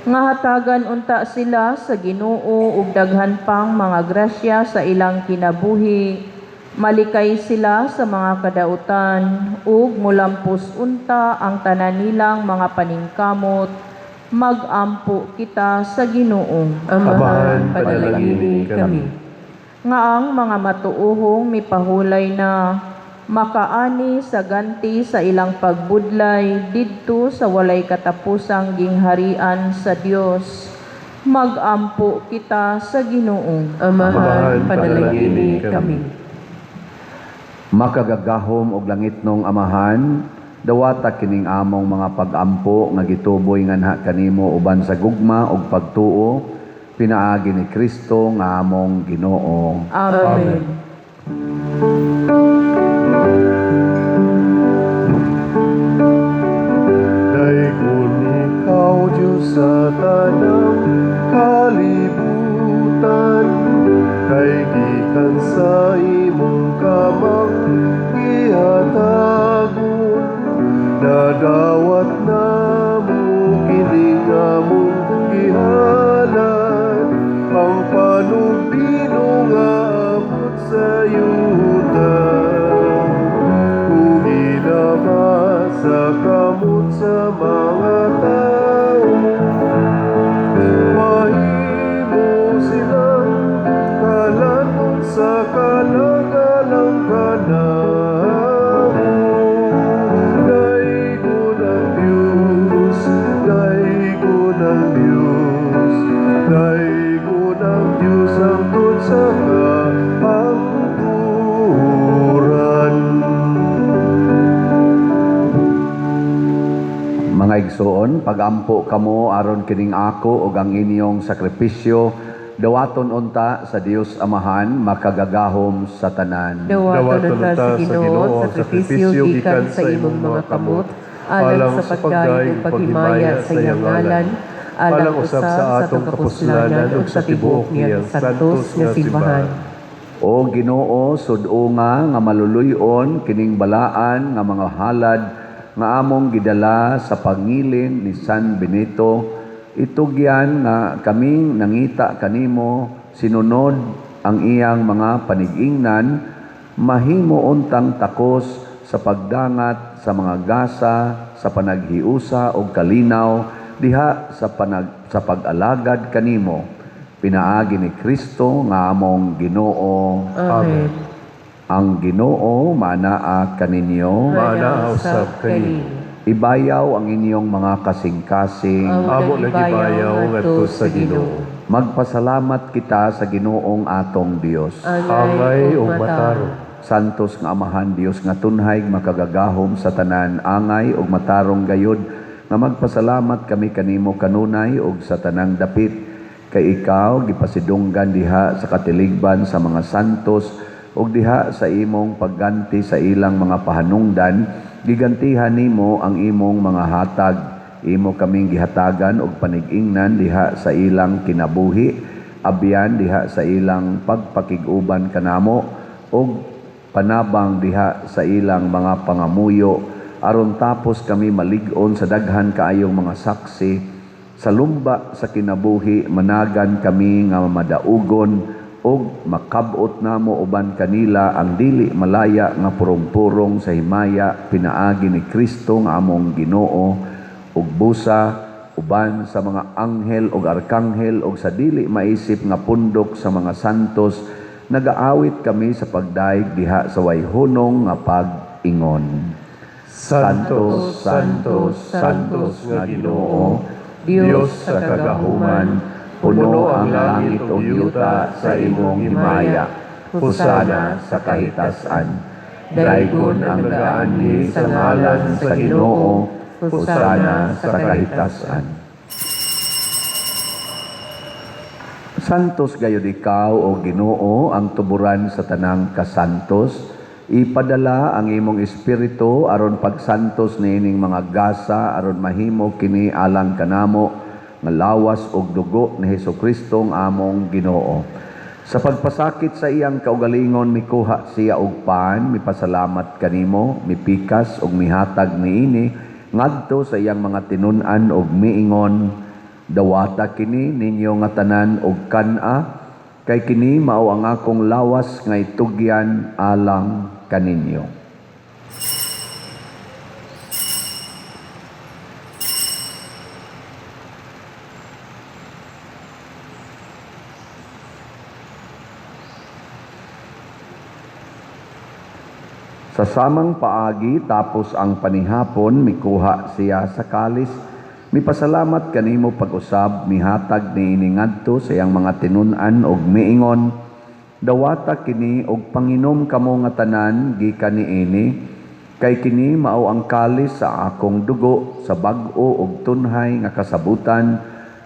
nga hatagan unta sila sa Ginoo ug daghan pang mga grasya sa ilang kinabuhi, malikay sila sa mga kadautan ug mulampos unta ang tanan nilang mga paningkamot, magampo kita sa Ginoo. Amahan, panalangini kami. Nga ang mga matuohong mipahulay na makaani sa ganti sa ilang pagbudlay didto sa walay katapusang gingharian sa Dios, magampo kita sa Ginoo. Amahan, panalangini kami. Makagagahom og langitnong Amahan, dawata kining among mga pag-ampo nga gituboy nganha kanimo uban sa gugma ug pagtuo, pinaagi ni Kristo nga among Ginoo. Amen. Daikon ikaw, Diyos sa tanang kalibutan, kay gikan sa imong kamang ihatagon, nadawat na mo kining among gihalan, ang panubino nga abot sa yuta, kung inabasa kamot sa mga tao, mahimo silang kalanon sa kalagalang kanamo. Daigon ang Diyos, daigon ang Diyos, daigon ang Diyos ang tun sa kahangturan. Mga igsoon, pagampo kamo aron kining ako ug ang inyong sakripisyo, dawaton unta sa Dios Amahan, makagagahom sa tanan. Dawaton unta sa Ginoo ang sakripisyo gikan sa imong mga kamot, alang sa pagdayon ug paghimaya sa iyang ngalan, alang usab sa atong kapuslanan ug sa tibuok niyang santos nga simbahan. O Ginoo, sud-o nga maluluyon kining balaan nga mga halad nga among gidala sa pangilin ni San Benito, itugyan nga kaming nangita kanimo sinunod ang iyang mga panigingnan, mahimo untang takos sa pagdangat sa mga gasa, sa panaghiusa o kalinaw diha sa pag-alagad kanimo, pinaagi ni Kristo nga among Ginoo. Amen. Ang Ginoo manaa kaninyo, Manaaw sa kani, ibayaw ang inyong mga kasing-kasing, amo nagibayaw ngadto sa Ginoo. magpasalamat kita sa Ginoong atong Dios. Angay ug matarong, Santos nga Amahan Dios nga tunhay makagagahom sa tanan, angay ug matarong gayud nga magpasalamat kami kanimo kanunay ug sa tanang dapit, kay ikaw gipasidunggan diha sa katiligban sa mga santos ug diha sa imong pagganti sa ilang mga pahanungdan, gigantihan nimo ang imong mga hatag. Imo kaming gihatagan og panigingnan diha sa ilang kinabuhi, abyan diha sa ilang pagpakig-uban kanamo ug panabang diha sa ilang mga pangamuyo, aron tapos kami malig-on sa daghan kaayong mga saksi Sa lumba sa kinabuhi managan kami nga madaugon og makabot namo uban kanila ang dili malaya nga purong-purong sa himaya pinaagi ni Kristo nga among Ginoo ug busa uban sa mga anghel ug arkanghel ug sa dili maisip nga pundok sa mga santos nagaawit kami sa pagdaig diha sa wayhunong nga pag-ingon. Santos, Santos, Santos nga Ginoo, Dios sa kagahuman, puno ang langit o yuta sa imong himaya, husana sa kahitasan. Daygon ang gaanhi sa ngalan sa Ginoo, husana sa kahitasan. Santos gayud ikaw o Ginoo ang tuburan sa tanang kasantos. Ipadala ang imong espiritu aron pagsantos niining mga gasa aron mahimo kini alang kanamo nga lawas og dugo ni Hesukristo ang among Ginoo. Sa pagpasakit sa iyang kaugalingon mikuha siya og pan, mipasalamat kanimo, mipikas og mihatag niini ngadto sa iyang mga tinun-an og miingon, dawata kini ninyo nga tanan og kan-a kay kini mao ang akong lawas nga itugyan alang kaninyo. Sa samang paagi tapos ang panihapon mikuha siya sa kalis. Mipasalamat kanimo pag-usab mihatag niini ngadto sa iyang mga tinun-an og miingon, dawata kini og panginom kamo nga tanan gikan niini kay kini mao ang kalis sa akong dugo sa bag-o ug tunhay nga kasabutan,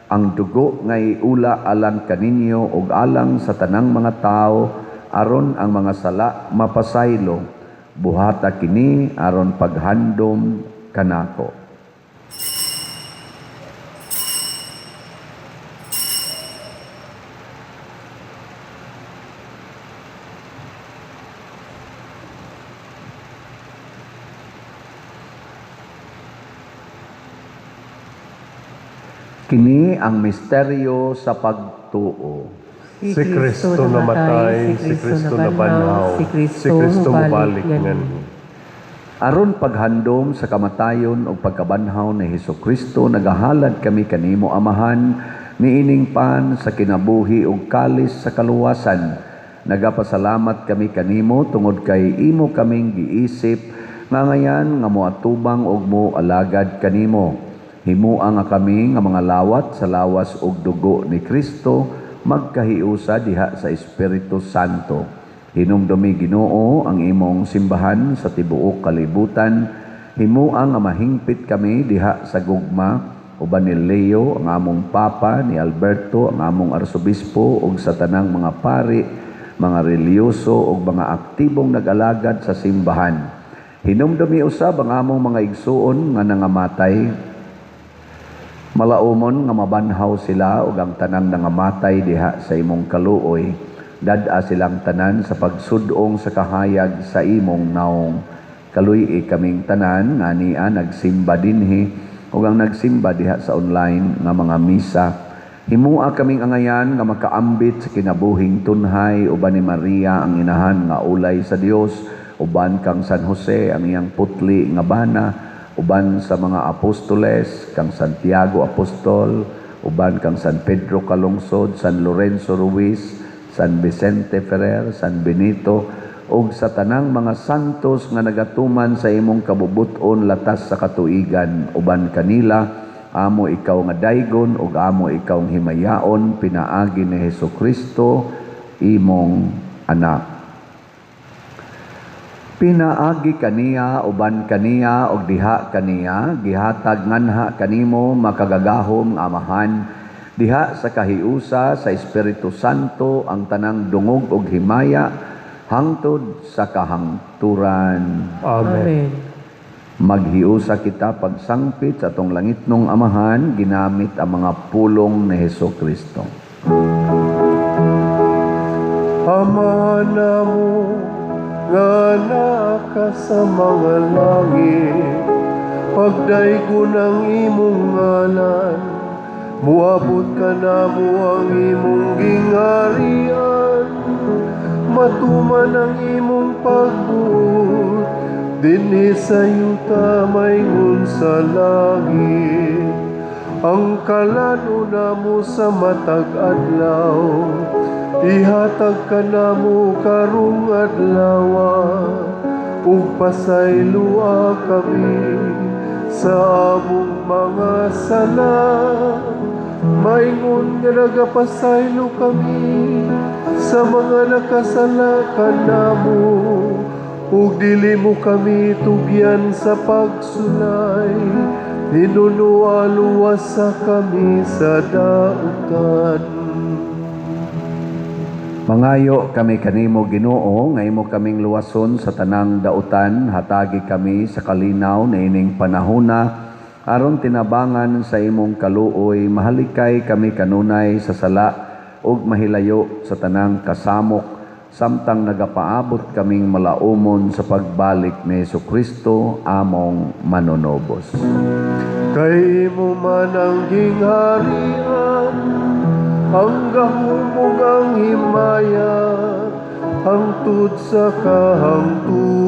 ang dugo nga iula alang kaninyo ug alang sa tanang mga tawo aron ang mga sala mapasaylo. Buhata kini aron paghandom kanako. Kini ang misteryo sa pagtuo. Si Kristo namatay, si Kristo nabanhaw, si Kristo mabalik ngan. Aron paghandom sa kamatayon o pagkabanhaw ni Hesukristo, nagahalad kami kanimo amahan, niining pan sa kinabuhi ug kalis sa kaluwasan. Nagapasalamat kami kanimo tungod kay imo kaming giisip, nga ngayan nga moatubang og mo alagad kanimo. Himuang nga kami nga mga lawat sa lawas ug dugo ni Kristo, magkahiusa diha sa Espiritu Santo. Hinumdumi Ginoo ang imong simbahan sa tibuok kalibutan. Himuang nga mahingpit kami diha sa gugma uban ni Leo ang among papa, ni Alberto ang among arsobispo ug sa tanang mga pari, mga reliyoso ug mga aktibong nag-alagad sa simbahan. Hinumdumi usab ang among mga igsuon nga nangamatay. Malaumon nga mabanhaw sila ug ang tanan nangamatay diha sa imong kaluoy. Dad-a silang tanan sa pagsudong sa kahayag sa imong naong. Kaluy kaming tanan nga niya nagsimba dinhi ug ang nagsimba diha sa online nga mga misa. Himua kaming angayan nga makaambit sa kinabuhing tunhay uban ni Maria ang inahan nga ulay sa Dios, uban kang San Jose ang iyang putli nga bana, uban sa mga apostoles, kang Santiago Apostol, uban kang San Pedro Calungsod, San Lorenzo Ruiz, San Vicente Ferrer, San Benito, ug sa tanang mga santos nga nagatuman sa imong kabubuton latas sa katuigan, uban kanila, amo ikaw nga daygon, ug amo ikaw nga himayaon, pinaagi ni Hesukristo, imong anak. Pinaagi kaniya, uban kaniya, og diha kaniya, gihatag nganha kanimo makagagahom nga amahan, diha sa kahiusa sa Espiritu Santo ang tanang dungog og himaya, hangtod sa kahangturan. Amen. Maghiusa kita pagsangpit sa atong langitnong amahan, ginamit ang mga pulong ni Hesukristo. Ama namo, nga naka sa mga langit, pagdaygon ang imong ngalan, Muabot ka na mo ang imong gingharian, matuman ang imong pagbuot, dinhi sa yuta mayingon sa langit. Ang kalano na mo sa matag adlaw, ihatag ka na mo karong adlawa, ug pasaylua kami sa among mga sala. Maingon nga nagapasaylo kami sa mga nakasala kanamo, ug dili mo kami tugyan sa pagsulay, ninunualuwasa kami sa dautan. Mangayo kami kanimo Ginoo, nga imo kaming luwason sa tanang dautan, hatagi kami sa kalinaw na ining panahona, aron tinabangan sa imong kaluoy, mahalikay kami kanunay sa sala, ug mahilayo sa tanang kasamok, samtang nagapaabot kaming malaumon sa pagbalik ni Jesucristo, among manunobos. Kay mo man ang gingharian, ang gahumog ang himaya, hangtod sa kahangturan.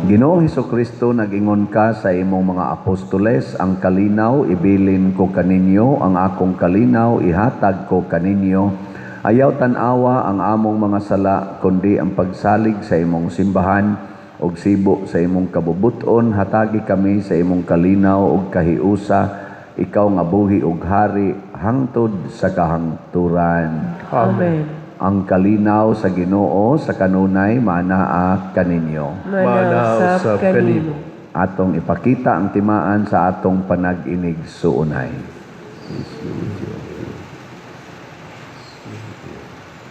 Ginoong Hesukristo, nag-ingon ka sa imong mga apostoles, ang kalinaw ibilin ko kaninyo, ang akong kalinaw ihatag ko kaninyo. Ayaw tanawa ang among mga sala, kundi ang pagsalig sa imong simbahan, og sibo sa imong kabubuton. Hatagi kami sa imong kalinaw og kahiusa, ikaw nga buhi ug hari hangtod sa kahangturan. Amen. Ang kalinaw sa Ginoo sa kanunay manaa kaninyo. Manausap kanimo. Atong ipakita ang timaan sa atong panag-inig suunay.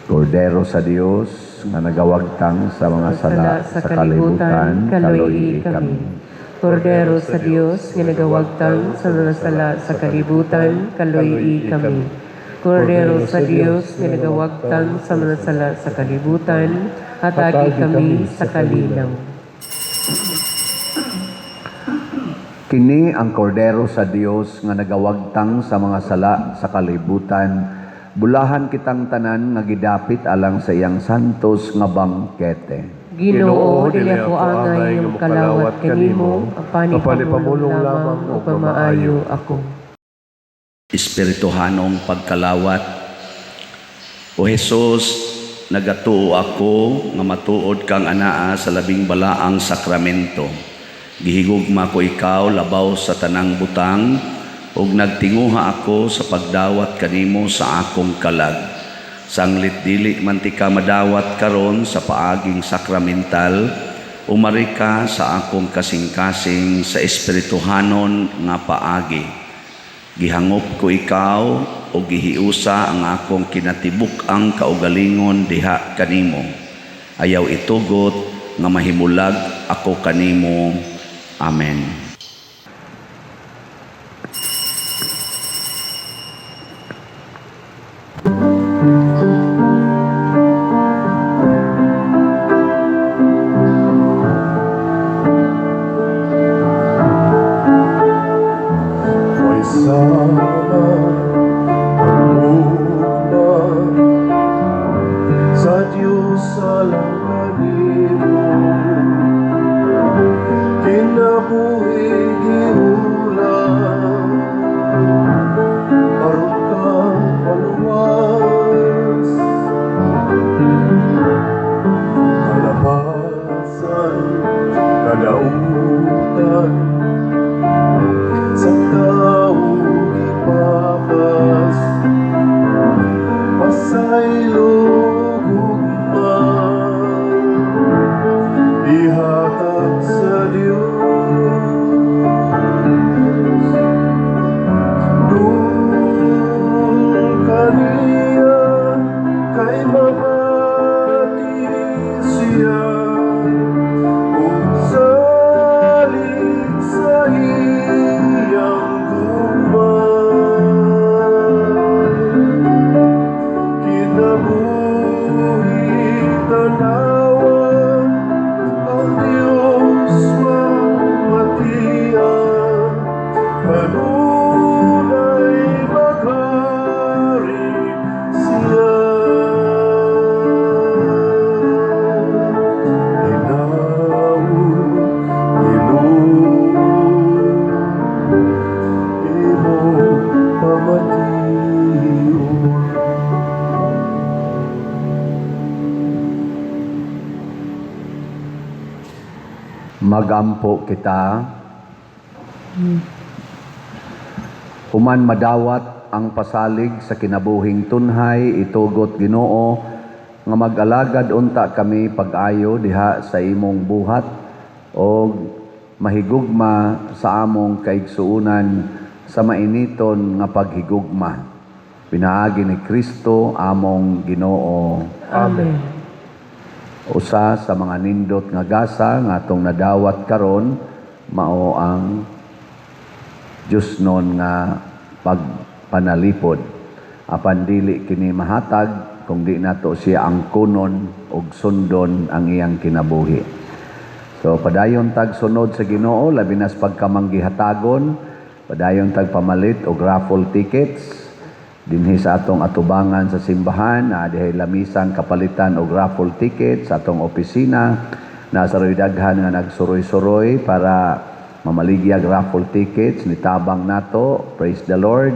Kordero sa Dios nga nagawagtang sa mga sala sa kalibutan, kaloy kami. Kordero sa Dios nga nagawagtang sa mga sala sa kalibutan, kaloy kami. Kordero sa Dios nga nagawagtang sa mga sala sa kalibutan, hatagi kami sa kalinaw. Kini ang kordero sa Dios nga nagawagtang sa mga sala sa kalibutan. Bulahan kitang tanan nga gidapit alang sa iyang santos nga bangkete. Ginoo, dili ako angay yung kalawat kanimo, panipamulong lamang o pamaayo ako. Espirituhanong pagkalawat. O Jesus, nagatuo ako nga matuod kang anaa sa labing balaang sakramento. Gihigugma ko ikaw labaw sa tanang butang, ug nagtinguha ako sa pagdawat kanimo sa akong kalag. Sanglit dili man ti ka madawat karon sa paaging sakramental, umari ka sa akong kasing-kasing sa espirituhanon nga paagi. Gihangop ko ikaw o gihiusa ang akong kinatibuk ang kaugalingon diha kanimo. Ayaw itugot nga mahimulag ako kanimo. Amen. May sama ang muna sa Diyos alang kanino, kinabuhi giulang, aron kang paluwas, kalabasan, kadautan, sa taong ipapas, pasaylog ugman, ihatag sa Diyos. Nung kaniya kay mamati siya, ug salig sa iyang kinabuhi tanawa ang Diyos mamatian, kanunay Magampo kita. Human madawat ang pasalig sa kinabuhing tunhay, itugot Ginoo, nga mag-alagad unta kami pag-ayo diha sa imong buhat o mahigugma sa among kaigsuunan sa mainiton nga paghigugma. Pinaagi ni Kristo among Ginoo. Amen. Usa sa mga nindot nga gasa nga atong nadawat karon mao ang Diyos nun nga pagpanalipod. Apan dili kini mahatag kung di nato siya ang kunon ug sundon ang iyang kinabuhi. So padayon tag sunod sa Ginoo labi nas pagkamanggihatagon, padayon tag pamalit og raffle tickets dinhi sa atong atubangan sa simbahan, na dihay lamisang kapalitan og raffle tickets sa atong opisina. Nasa daghan nga nagsuroy-suroy para mamaligya raffle tickets ni tabang nato. Praise the Lord.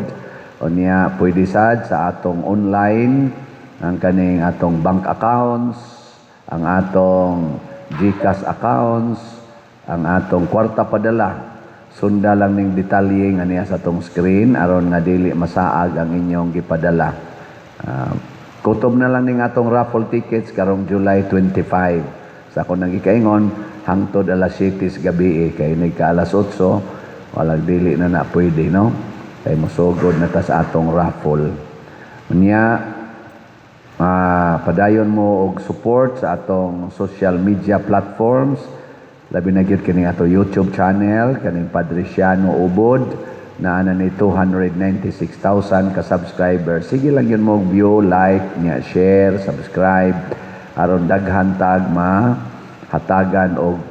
O niya pwede sad sa atong online ang kaning atong bank accounts, ang atong GCash accounts, ang atong kwarta padala. Sunda lang ning detalye nga niya sa atong screen aron nga dili masaag ang inyong gipadala. Kutob na lang ning atong raffle tickets karong July 25. Sa akong nagikaingon hangtod alas 7 gabi kay nagka alas 8 walang dili na pwede, no? Kay mosugod na ta sa atong raffle. Unya padayon mo og support sa atong social media platforms. Labi na gyud kini ato YouTube channel kaning Padriciano Ubod na ana ni 296,000 ka subscribers. Sige lang yun mo view, like, niya, share, subscribe aron daghan tag hatagan og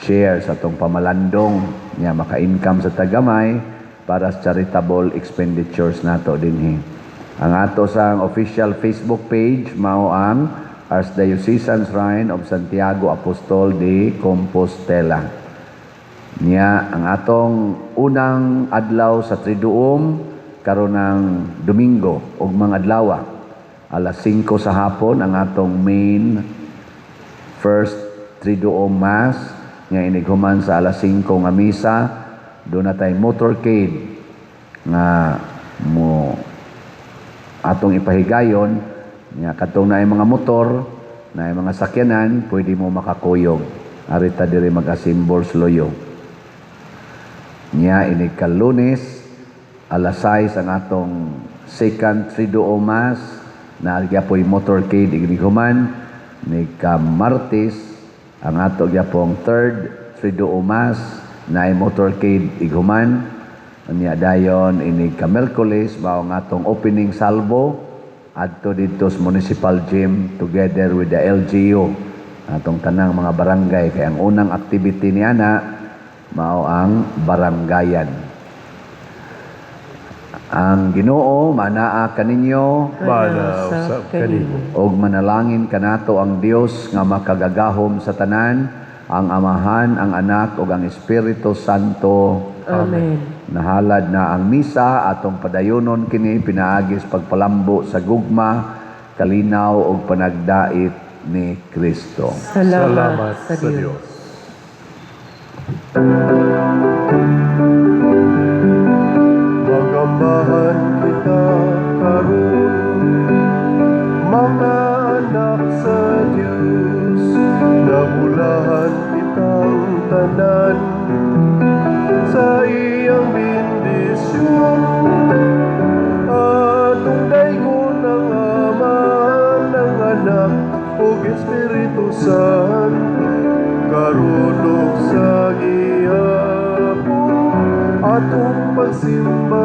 share sa atong pamalandong niya maka-income sa tagamay para sa charitable expenditures nato dinhi. Ang ato sang official Facebook page mao ang Archdiocesan Shrine of Santiago Apostol de Compostela. Niya ang atong unang adlaw sa Triduum karon ng Domingo ug mga adlaw alas 5 sa hapon ang atong main first Triduum Mass nga inighuman sa alas 5 nga misa. Doon na tayo motorcade nga mo atong ipahigayon nga katong naay mga motor, naay mga sakyanan, pwede mo makakuyog. Arita diri mag-assemble loyo. Nya ini Lunes alas 6 ang atong second Triduum Mass na gyapon motorcade inighuman. Ni Martes ang ato gyapong third Triduum Mass na motorcade ighuman. Unya dayon ini Merkules mao nga atong opening salvo adto dito sa Municipal Gym together with the LGU atong tanang mga barangay. Kay ang unang activity niya na mao ang barangayan. Ang Ginoo manaa kaninyo Banaw sa kanimo. og manalangin kanato ang Dios nga makagagahom sa tanan, ang Amahan, ang Anak ug ang Espiritu Santo. Amen. Nahalad na ang misa atong padayonon kini pinaagis pagpalambo sa gugma, kalinaw ug panagdait ni Kristo. Salamat sa Diyos. Magambahan kita karon, mga anak sa Diyos, nabulahan kitang tanan sa iyang bendisyon. Atong daygon ng Ama, ng Anak ug Espiritu Santo, karon ug sa gihapon atong pagsimba